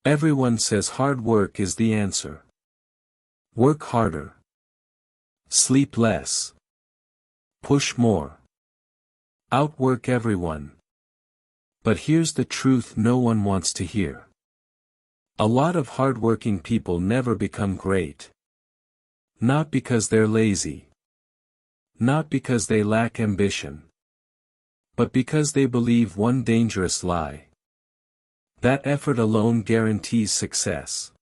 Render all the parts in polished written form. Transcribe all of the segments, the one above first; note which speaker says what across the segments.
Speaker 1: Everyone says hard work is the answer. Work harder. Sleep less. Push more. Outwork everyone. But here's the truth no one wants to hear. A lot of hardworking people never become great. Not because they're lazy. Not because they lack ambition. But because they believe one dangerous lie. That effort alone guarantees success.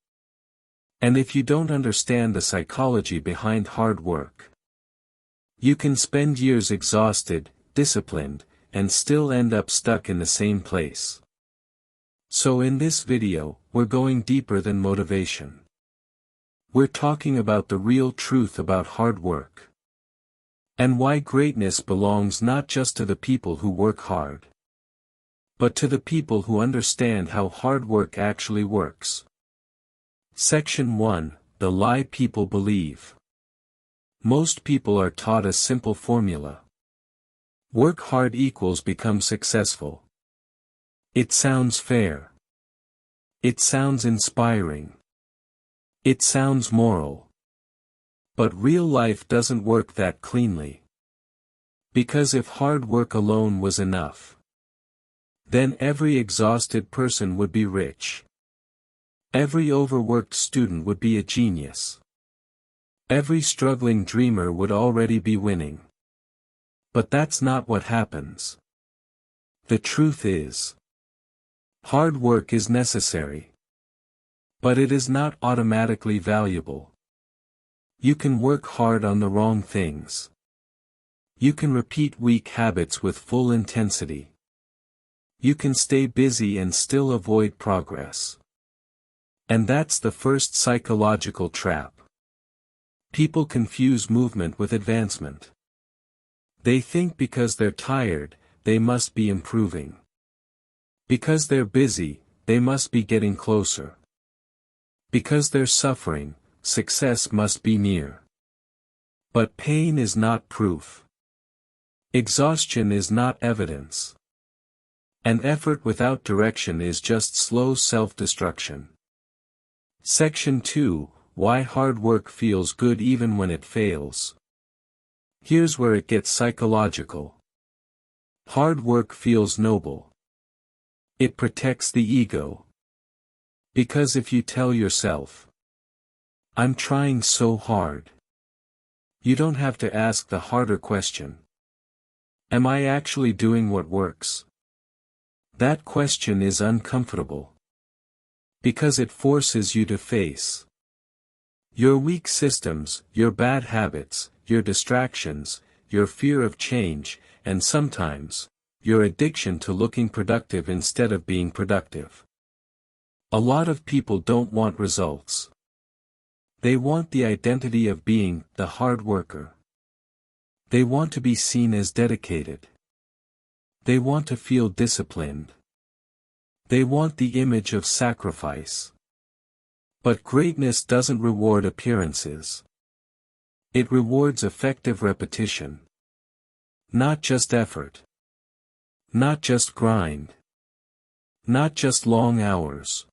Speaker 1: And if you don't understand the psychology behind hard work, you can spend years exhausted, disciplined, and still end up stuck in the same place. So in this video, we're going deeper than motivation. We're talking about the real truth about hard work. And why greatness belongs not just to the people who work hard, but to the people who understand how hard work actually works. Section 1: The Lie People Believe. Most people are taught a simple formula. Work hard equals become successful. It sounds fair. It sounds inspiring. It sounds moral. But real life doesn't work that cleanly. Because if hard work alone was enough, then every exhausted person would be rich. Every overworked student would be a genius. Every struggling dreamer would already be winning. But that's not what happens. The truth is, hard work is necessary. But it is not automatically valuable. You can work hard on the wrong things. You can repeat weak habits with full intensity. You can stay busy and still avoid progress. And that's the first psychological trap. People confuse movement with advancement. They think because they're tired, they must be improving. Because they're busy, they must be getting closer. Because they're suffering, success must be near. But pain is not proof. Exhaustion is not evidence. And effort without direction is just slow self-destruction. Section 2: Why hard work feels good even when it fails. Here's where it gets psychological. Hard work feels noble. It protects the ego. Because if you tell yourself, "I'm trying so hard," you don't have to ask the harder question. Am I actually doing what works? That question is uncomfortable. Because it forces you to face your weak systems, your bad habits, your distractions, your fear of change, and sometimes, your addiction to looking productive instead of being productive. A lot of people don't want results. They want the identity of being the hard worker. They want to be seen as dedicated. They want to feel disciplined. They want the image of sacrifice. But greatness doesn't reward appearances. It rewards effective repetition. Not just effort. Not just grind. Not just long hours.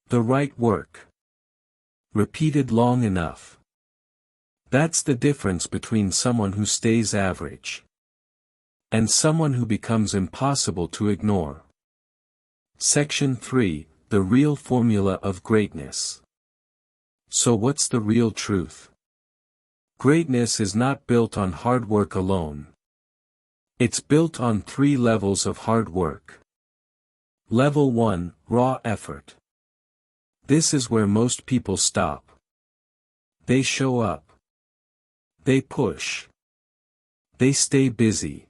Speaker 1: The right work. Repeated long enough. That's the difference between someone who stays average and someone who becomes impossible to ignore. Section 3: The Real Formula of Greatness. So what's the real truth? Greatness is not built on hard work alone. It's built on 3 levels of hard work. Level 1: Raw effort. This is where most people stop. They show up. They push. They stay busy.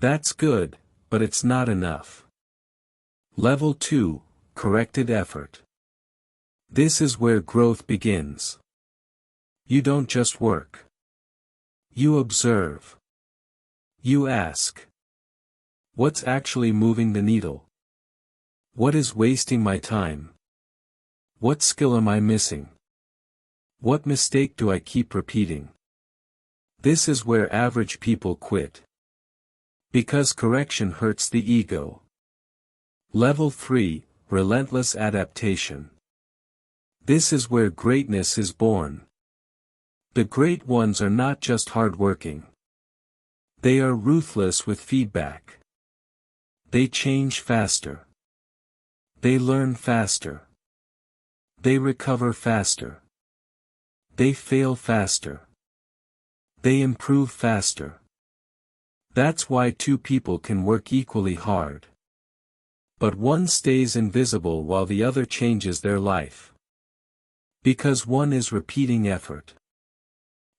Speaker 1: That's good, but it's not enough. Level 2: Corrected effort. This is where growth begins. You don't just work. You observe. You ask, what's actually moving the needle? What is wasting my time? What skill am I missing? What mistake do I keep repeating? This is where average people quit. Because correction hurts the ego. Level 3: relentless adaptation. This is where greatness is born. The great ones are not just hardworking. They are ruthless with feedback. They change faster. They learn faster. They recover faster. They fail faster. They improve faster. That's why two people can work equally hard. But one stays invisible while the other changes their life. Because one is repeating effort.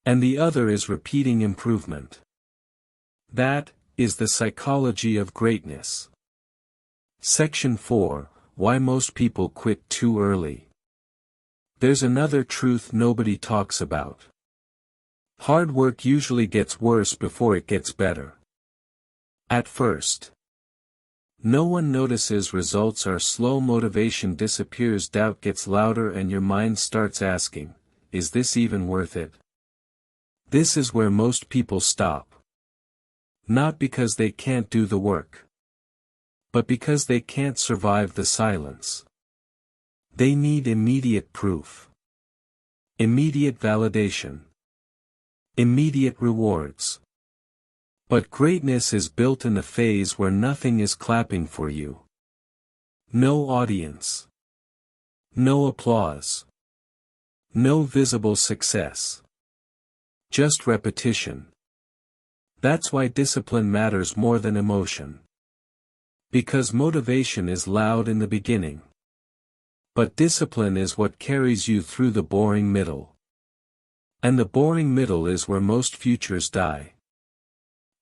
Speaker 1: And the other is repeating improvement. That is the psychology of greatness. Section 4: Why most people quit too early. There's another truth nobody talks about. Hard work usually gets worse before it gets better. At first, no one notices results are slow, motivation disappears, doubt gets louder, and your mind starts asking, is this even worth it? This is where most people stop. Not because they can't do the work, but because they can't survive the silence. They need immediate proof. Immediate validation. Immediate rewards. But greatness is built in a phase where nothing is clapping for you. No audience. No applause. No visible success. Just repetition. That's why discipline matters more than emotion. Because motivation is loud in the beginning. But discipline is what carries you through the boring middle. And the boring middle is where most futures die.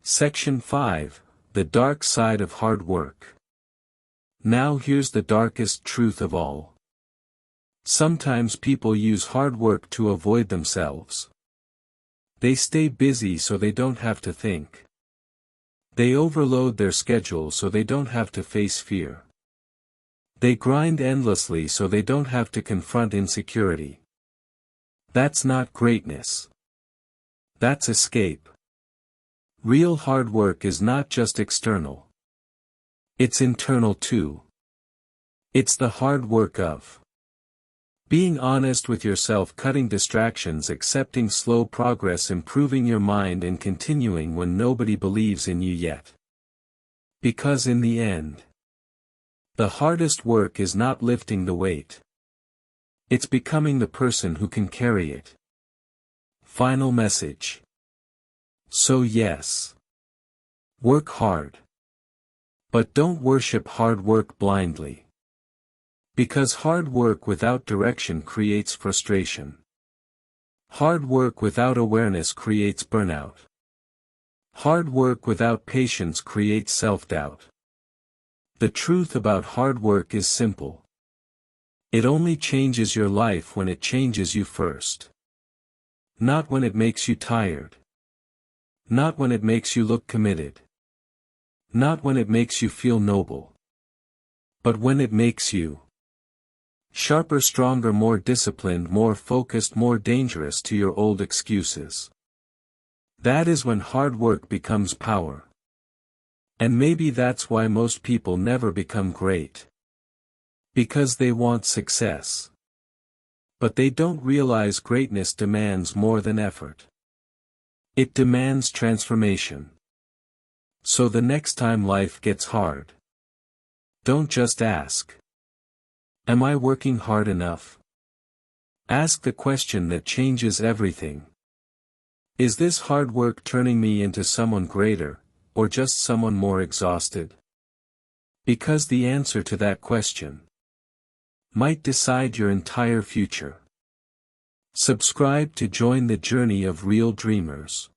Speaker 1: Section 5: The dark side of hard work. Now here's the darkest truth of all. Sometimes people use hard work to avoid themselves. They stay busy so they don't have to think. They overload their schedule so they don't have to face fear. They grind endlessly so they don't have to confront insecurity. That's not greatness. That's escape. Real hard work is not just external. It's internal too. It's the hard work of being honest with yourself, cutting distractions, accepting slow progress, improving your mind, and continuing when nobody believes in you yet. Because in the end, the hardest work is not lifting the weight. It's becoming the person who can carry it. Final message. So yes, work hard. But don't worship hard work blindly. Because hard work without direction creates frustration. Hard work without awareness creates burnout. Hard work without patience creates self-doubt. The truth about hard work is simple. It only changes your life when it changes you first. Not when it makes you tired. Not when it makes you look committed. Not when it makes you feel noble. But when it makes you sharper, stronger, more disciplined, more focused, more dangerous to your old excuses. That is when hard work becomes power. And maybe that's why most people never become great. Because they want success. But they don't realize greatness demands more than effort. It demands transformation. So the next time life gets hard, don't just ask, am I working hard enough? Ask the question that changes everything. Is this hard work turning me into someone greater, or just someone more exhausted? Because the answer to that question might decide your entire future. Subscribe to join the journey of real dreamers.